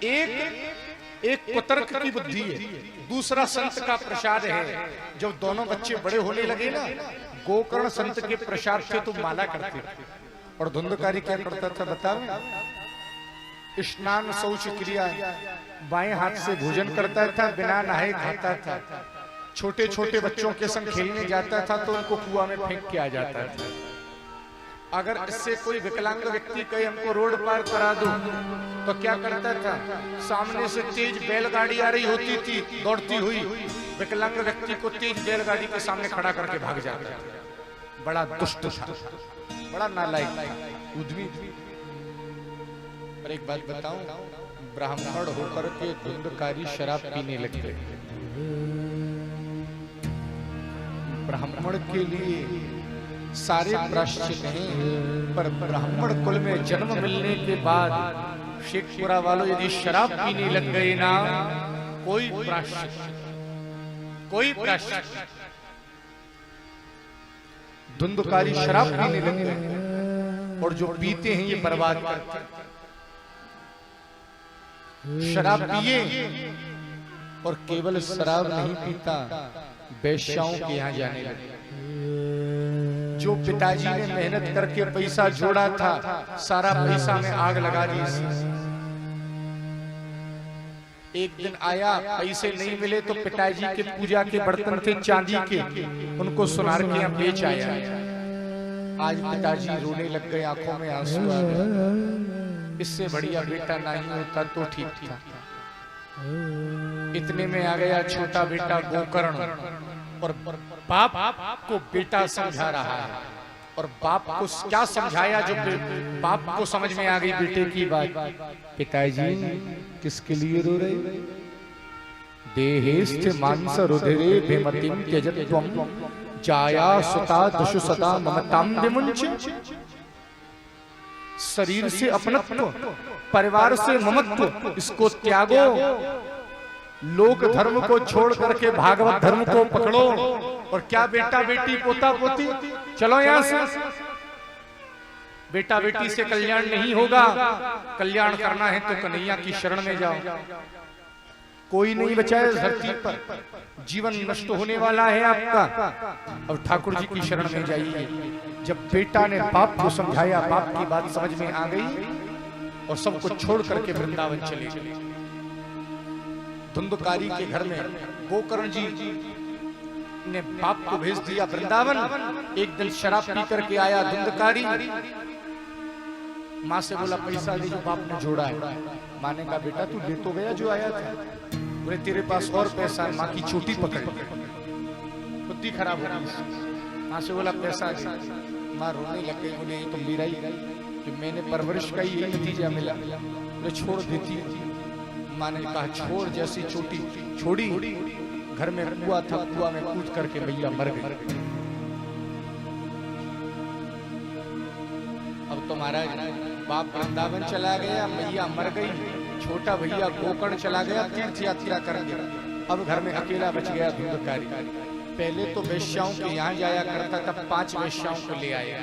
एक कुतर्क की बुद्धि है, दूसरा संत का प्रसाद है। जब दोनों बच्चे बड़े होने लगे ना, गोकर्ण संत के प्रसाद से तो माला करते और धुंधकारी क्या करता था बताओ? स्नान शौच क्रिया बाएं हाथ से भोजन करता था, बिना नहाए खाता था। छोटे छोटे बच्चों के संग खेलने जाता था तो उनको कुआं में फेंक के आ जाता था। अगर इससे कोई विकलांग व्यक्ति कहे हमको रोड पार करा दो तो क्या करता था? सामने से तेज बैलगाड़ी आ रही होती थी दौड़ती हुई, विकलांग व्यक्ति को तेज बैलगाड़ी के सामने खड़ा करके भाग जाता था। बड़ा दुष्ट था, बड़ा नालायक था, उद्यमी। और एक बात बताऊं, ब्राह्मण होकर के धुंधकारी शराब पीने लग गए। ब्राह्मण के लिए सारे प्रायश्चित हैं, पर ब्राह्मण कुल में जन्म मिलने के बाद शेखपुरा वालों यदि शराब पीने लग गए ना, कोई प्रायश्चित। धुंधकारी शराब पीने लग गए और जो पीते हैं ये बर्बाद करते हैं। शराब पिए और केवल शराब नहीं पीता, वेश्याओं के यहाँ जाने लगे। जो पिताजी ने मेहनत करके पैसा जोड़ा था, सारा पैसा में आग लगा दी। एक दिन आया, पैसे नहीं मिले तो पिताजी के पूजा के बर्तन थे चांदी के, उनको सुनार के यहाँ बेच आया। आज पिताजी रोने लग गए, आंखों में आंसू आ गए। इससे बढ़िया बेटा नहीं होता तो ठीक था। इतने में आ गया छोटा बेटा गोकर्ण और बाप को बेटा समझा रहा है। और बाप को क्या समझाया? जो बाप को समझ में आ गई बेटे की बात। पिताजी किसके लिए रो रहे? देहेस्थ मांस रुधिरे भेमतिम त्यजत्वम जाया सुता दशु सदा ममताम विमुंच। शरीर से अपनत्व, परिवार से ममत्व, इसको त्यागो। लोक धर्म को छोड़ करके भागवत धर्म को पकड़ो। और क्या बेटा बेटी पोता पोती, चलो यहां से। बेटा बेटी से कल्याण नहीं होगा, कल्याण करना है तो कन्हैया की शरण में जाओ। कोई नहीं बचा है धरती पर, जीवन नष्ट होने वाला है आपका। अब ठाकुर जी की शरण में जाइए। जब बेटा ने बाप को समझाया, बाप की बात समझ में आ गई और सब कुछ छोड़ करके वृंदावन चले गए। धुंधकारी के घर में गोकर्ण जी ने बाप को भेज दिया वृंदावन। एक दिन शराब पी करके आया धुंधकारी, माँ से बोला पैसा दे जो बाप ने जोड़ा है। माँ ने कहा बेटा तू ले तो गया जो आया था। बोले तेरे पास और पैसा है। माँ की चोटी पकड़, बुद्धि खराब हो गई। माँ से बोला पैसा दे। माँ रोने लग गई, बोले ये तो मेरा ही, जो मैंने परवरिश का ही नतीजा मिला। बोले छोड़ देती। माँ ने कहा छोड़। जैसी चोटी छोड़ी, घर में कुआं था, कुआं में कूद करके भैया मर गए। अब तो महाराज बाप वृंदावन चला गया, मैया मर गई, छोटा भैया गोकर्ण चला गया तीर्थ यात्रा करके। अब घर में अकेला बच गया धुंधकारी। पहले तो वेश्याओं के यहाँ जाया करता था, 5 वेश्याओं को ले आया।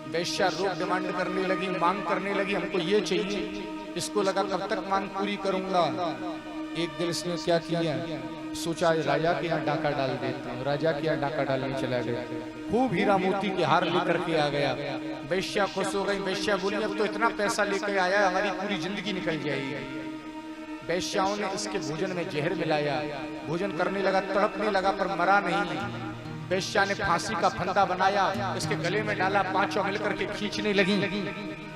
वेश्या रोक डिमांड करने लगी, मांग करने लगी, हमको ये चाहिए। इसको लगा कब तक मांग पूरी करूंगा। एक दिन इसने क्या किया, सोचा राजा के यहाँ डाका डाल देता हूँ। राजा के यहाँ डाका डालने चला गया, खूब हीरा मोती के हार लेकर के आ गया। वेश्या खुश हो गई। वेश्या बोली अब तो इतना पैसा लेकर आया, हमारी पूरी जिंदगी निकल जाएगी। वेश्याओं ने इसके भोजन में जहर मिलाया। भोजन करने लगा, तड़पने लगा, पर मरा नहीं। वेश्या ने फांसी का फंदा बनाया, इसके गले में डाला, 5 मिलकर के खींचने लगी,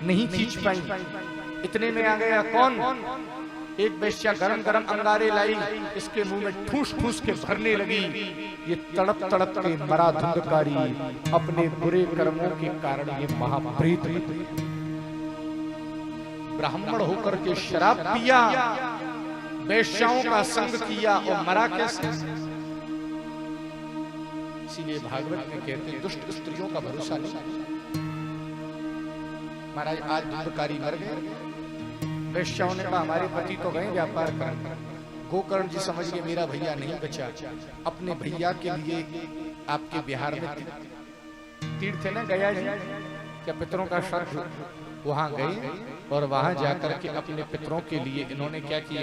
नहीं खींच पाई। इतने में आ गया कौन? एक वेश्या गरम गरम अंगारे लाई, इसके मुंह में ठूस ठूस के भरने लगी। ये तड़प तड़प के मरा धुंधकारी, अपने बुरे कर्मों के कारण ये महाप्रीत। ब्राह्मण होकर के शराब पिया, वेश्याओं का संग किया और मरा कैसे? इसीलिए भागवत में कहते हैं दुष्ट स्त्रियों का भरोसा नहीं। महाराज आज धुंधकारी मर गए। वेश्याओं ने कहा हमारे पति तो गए व्यापार कर। गोकर्ण जी समझ गए मेरा भैया नहीं बचा। अपने भैया के लिए आपके बिहार में तीर्थ है ना गया जी, क्या पितरों का श्राद्ध, वहां गए। और वहां जाकर के अपने पितरों के लिए इन्होंने क्या किया,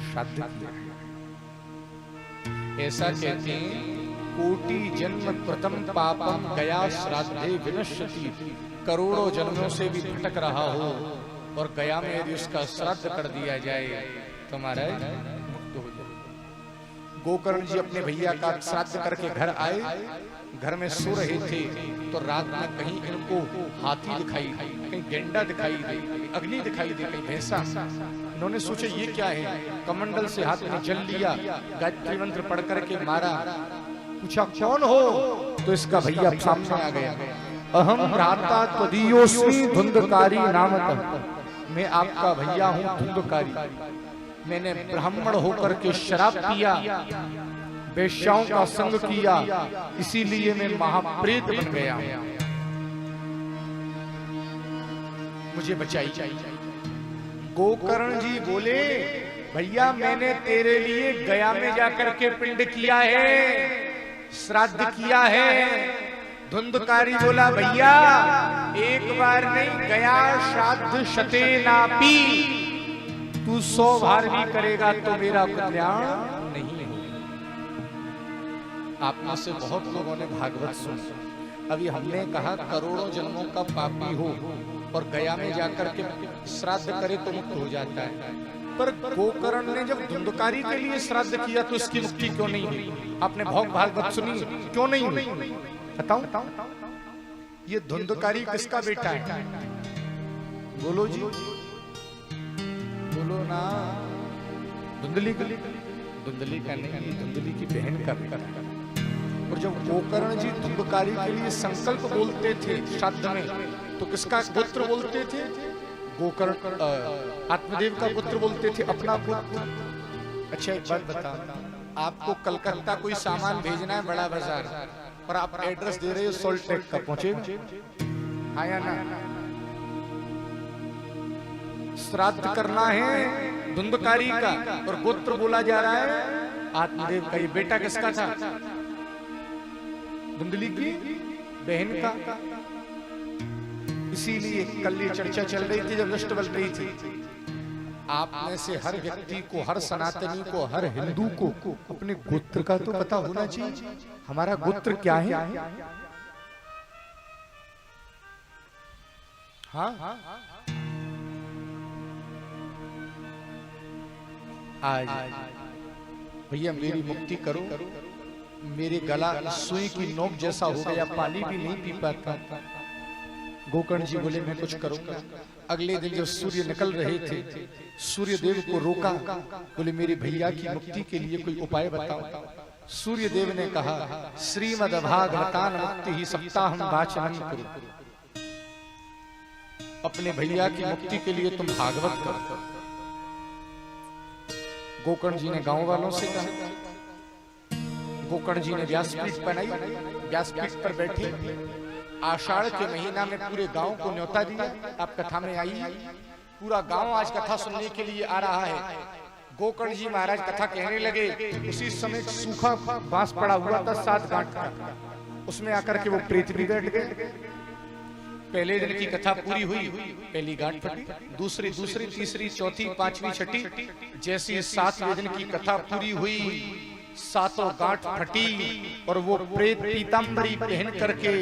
श्राद्ध किया। ऐसा कहते हैं, कोटि जन्म प्रथम पापम गया श्राद्धे विनश्यति, करोड़ों जन्मों से भी भटक रहा हो और गया में यदि उसका श्राद्ध कर दिया जाए तो महाराज मुक्त हो जाए। गोकर्ण जी अपने भैया का श्राद्ध करके घर आए, घर में सो रहे थे तो रात में कहीं इनको हाथी दिखाई दी, कहीं गेंडा दिखाई दी, अग्नि दिखाई दी, कहीं भैंसा। इन्होंने सोचा ये क्या है, कमंडल से हाथ में जल लिया, गायत्री मंत्र पढ़ करके मारा, पूछा कौन हो, तो इसका भैया सामने आ गया। अहम भ्राता त्वदीयोस्मि धुंधकारी नामतः, मैं आपका भैया हूँ धुंधकारी, मैंने ब्राह्मण होकर के शराब पिया, वेश्याओं का संग किया, इसीलिए मैं महाप्रेत बन गया, मुझे बचाइए। गोकर्ण जी बोले, भैया मैंने तेरे लिए गया में जाकर के पिंड किया है, श्राद्ध किया है। धुंधकारी बोला, भैया एक बार नहीं, गया श्राद्ध शतेनापि, तू 100 बार भी करेगा तो मेरा कल्याण नहीं होगा। आप में से बहुत लोगों ने भागवत सुना, अभी हमने कहा करोड़ों जन्मों का पापी हो और गया में जाकर के श्राद्ध करे तो मुक्त हो जाता है, पर गोकर्ण ने जब धुंधकारी के लिए श्राद्ध किया तो इसकी मुक्ति क्यों नहीं हुई? आपने बहुत भागवत सुनी, क्यों नहीं हुई बताऊं? ये धुंधकारी किसका बेटा है? बोलो जी, बोलो ना। धुंधली का नहीं, धुंधली की बहन का बेटा। और जब गोकर्ण जी धुंधकारी के लिए संकल्प बोलते थे श्राद्ध में, तो किसका पुत्र बोलते थे? गोकर्ण आत्मदेव का पुत्र बोलते थे, अपना पुत्र। अच्छा एक बात बताओ, आपको कलकत्ता कोई सामान भेजना है बड़ा बाजार, और आप एड्रेस दे रहे हो सोल्टेक का, पहुंचेगा? हाँ या ना? श्राद्ध करना है धुंधकारी का और गोत्र बोला जा रहा है आत्मदेव का। ये बेटा किसका था? धुंधली की बहन का। इसीलिए कल ये चर्चा चल रही थी जब दृष्ट बल रही थी, आप में से हर व्यक्ति को, हर सनातनी को, हर हिंदू को अपने गोत्र का तो पता होना चाहिए। हमारा गोत्र क्या है? हाँ, आज भैया मेरी मुक्ति करो, मेरे गला सुई की नोक जैसा हो गया, पानी भी नहीं पी पाता। गोकर्ण जी बोले मैं कुछ करूंगा। अगले दिन जब सूर्य निकल रहे थे, सूर्य देव को रोका, बोले मेरे भैया की मुक्ति के लिए कोई उपाय बताओ। सूर्य देव ने कहा, श्रीमद् भागवतान मुक्ति ही सप्ताहम वाचनम करो, अपने भैया की मुक्ति के लिए तुम भागवत करो। गोकर्ण जी ने गांव वालों से कहा, गोकर्ण जी ने व्यासपीठ बनाई, व्यासपीठ पर बैठे, आषाढ़ के महीना में पूरे गांव को न्योता दिया, आप कथा में आइए। पूरा गांव आज कथा सुनने के लिए आ रहा है। गोकर्ण जी महाराज कथा कहने लगे, उसी समय सूखा बांस पड़ा हुआ था 7 गांठ का, उसमें आकर के वो प्रेत भी बैठ गए। पहले दिन की कथा पूरी हुई, पहली गांठ फटी, दूसरी, तीसरी, चौथी, पांचवी, छठी, जैसी 7वें दिन की कथा पूरी हुई, 7 गांठ फटी और वो प्रेत पीतांबरी पहन करके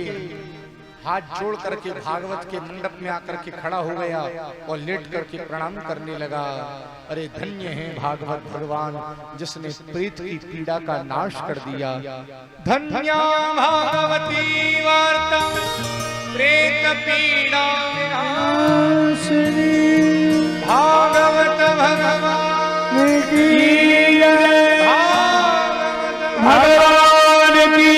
हाथ जोड़ करके भागवत के मंडप में आकर के खड़ा हो गया और लेट करके प्रणाम करने लगा। अरे धन्य है भागवत भगवान, जिसने प्रेत की पीड़ा का नाश कर दिया। धन्या भागवती वार्ता प्रेत पीड़ा विनाशिनी, भागवत भगवान की भगवान की।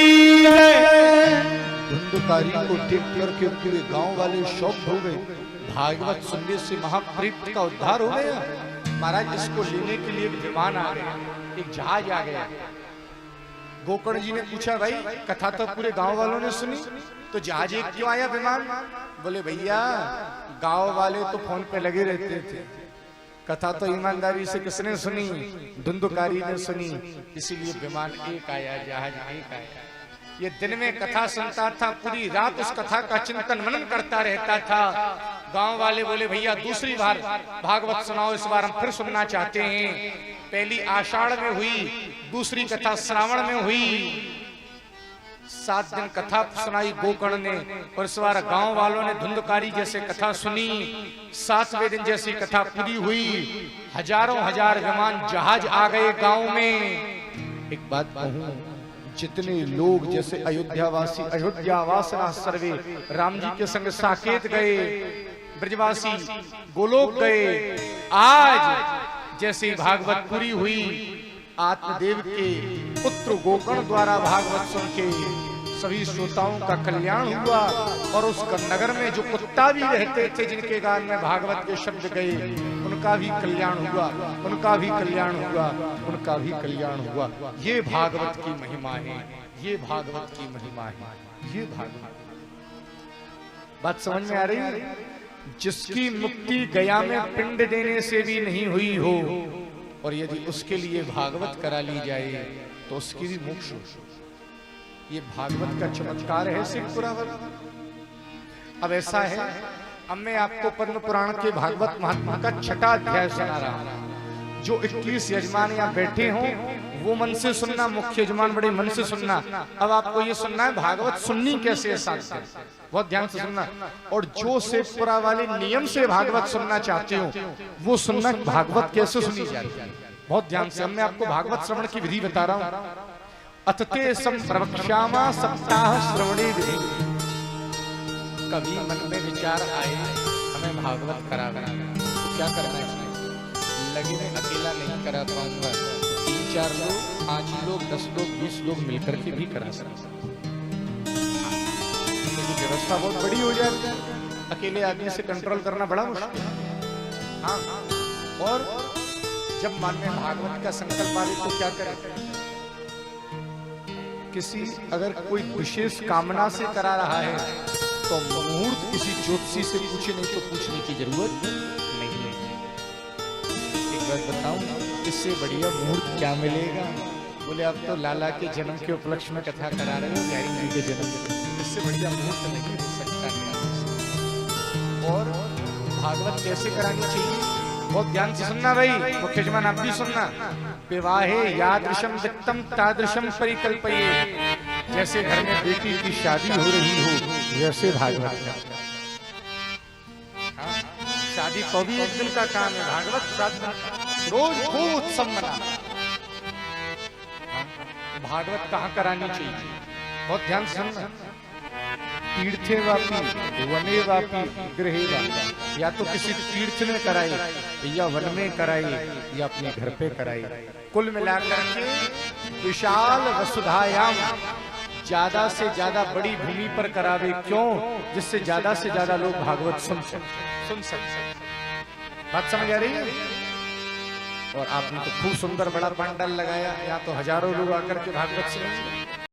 धुंधकारी को देख करके पूरे गांव वाले शौक हो गए। भागवत सुनने से महाप्रेत का उद्धार हो गया। महाराज इसको लेने के लिए विमान आ गया, एक जहाज आ गया। गोकर्ण जी ने पूछा, भाई कथा तो पूरे गांव वालों ने सुनी, तो जहाज एक क्यों आया विमान? बोले भैया गांव वाले तो फोन पे लगे रहते थे, कथा तो ईमानदारी से किसने सुनी? धुंधकारी ने सुनी, इसीलिए विमान एक आया, जहाज एक आया। ये दिन में कथा सुनता था, पूरी रात उस कथा का चिंतन मनन करता रहता था। गांव वाले बोले भैया दूसरी बार भागवत सुनाओ, इस बार हम फिर सुनना चाहते हैं। पहली आषाढ़ में हुई, दूसरी कथा श्रावण में हुई। 7 दिन कथा सुनाई गोकर्ण ने, और इस बार गांव वालों ने धुंधकारी जैसे कथा सुनी। 7वें दिन जैसी कथा पूरी हुई, हजारों हजार विमान जहाज आ गए गांव में। एक बात कहूं, जितने लोग जैसे अयोध्यावासी अयोध्या वासना सर्वे राम जी के संग साकेत गए, ब्रजवासी गोलोक गए, आज जैसे भागवत पूरी हुई, आत्मदेव के पुत्र गोकर्ण द्वारा भागवत सुन के सभी श्रोताओं का कल्याण हुआ। और उस नगर में जो कुत्ता भी रहते थे, जिनके गान में भागवत के शब्द गए, उनका भी कल्याण हुआ, उनका भी कल्याण हुआ, उनका भी कल्याण हुआ। ये भागवत की महिमा है, ये भागवत की महिमा है, ये भागवत। बात समझ में आ रही है? जिसकी मुक्ति गया में पिंड देने से भी नहीं हुई हो, और यदि उसके लिए भागवत करा ली जाए तो उसकी भी मोक्ष हो। ये भागवत का चमत्कार है सिखपुरावर। अब ऐसा है, अब मैं आपको पद्म पुराण के भागवत महात्मा का 6वां अध्याय सुना रहा हूं। जो 21 यजमान यहाँ बैठे हों वो मन से सुनना, मुख्य यजमान बड़े मन से सुनना। अब आपको ये सुनना है भागवत सुननी कैसे है, साथ बहुत ध्यान से सुनना। और जो शेखपुरा वाले नियम से भागवत सुनना चाहते हो वो सुनना, भागवत कैसे सुनी जाती है, बहुत ध्यान से। मैं आपको भागवत श्रवण की विधि बता रहा हूं। अतते संप्रवक्ष्यामा सप्ताह श्रवणे विधि। कभी मन में विचार आए हमें भागवत करा, तो क्या करना चाहिए? लगे मैं अकेला नहीं करा पाऊंगा, 3-4 लोग, 5 लोग, 10 लोग, 20 लोग मिलकर के भी करा सकते। व्यवस्था बहुत बड़ी हो जाती है, अकेले आदमी से कंट्रोल करना बड़ा मुश्किल है। हाँ, और जब मन में भागवत का संकल्प आए तो क्या करें? किसी अगर कोई विशेष कामना से करा रहा है तो मुहूर्त किसी ज्योतिषी से पूछे, नहीं तो पूछने की जरूरत नहीं है। एक बात बताऊं, इससे बढ़िया मुहूर्त क्या मिलेगा? बोले आप तो लाला के जन्म के उपलक्ष्य में कथा करा रहे हो, बिहारी जी के जन्म, इससे बढ़िया मुहूर्त नहीं हो सकता है। और भागवत कैसे करानी चाहिए? बहुत ध्यान से सुनना भाई, मुख्य यजमान आप भी सुनना। विवाहे यादृशम वित्तम तादृशम परिकल्पये। जैसे घर में बेटी की शादी हो रही हो वैसे भागवत का। हाँ, शादी तो भी एक दिन का काम है, भागवत रोज खूब उत्सव मना। भागवत कहाँ करानी चाहिए? बहुत ध्यान से सुनना। तीर्थे वापी वने वापी गृहे वापी। या तो किसी तीर्थ में कराए, या वन में कराए, या अपने घर पे कराए। कुल मिलाकर के विशाल वसुधायाम, ज्यादा से ज्यादा बड़ी भूमि पर करावे। क्यों? जिससे ज्यादा से ज्यादा लोग भागवत सुन सकते। बात समझ आ रही है? और आपने तो खूब सुंदर बड़ा पंडाल लगाया, यहाँ तो हजारों लोग आकर के भागवत सुनेंगे।